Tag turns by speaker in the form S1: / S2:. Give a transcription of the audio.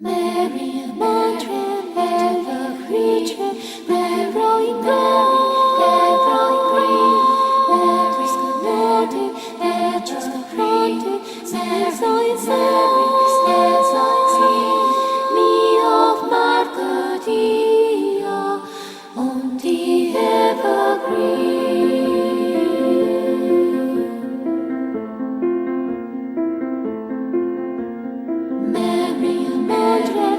S1: Mary and Madre, ever creature, Mary gold, ever green, Mary's canody, Mary's canody, Mary's me of Marcadia, on the evergreen. Mary and Madre,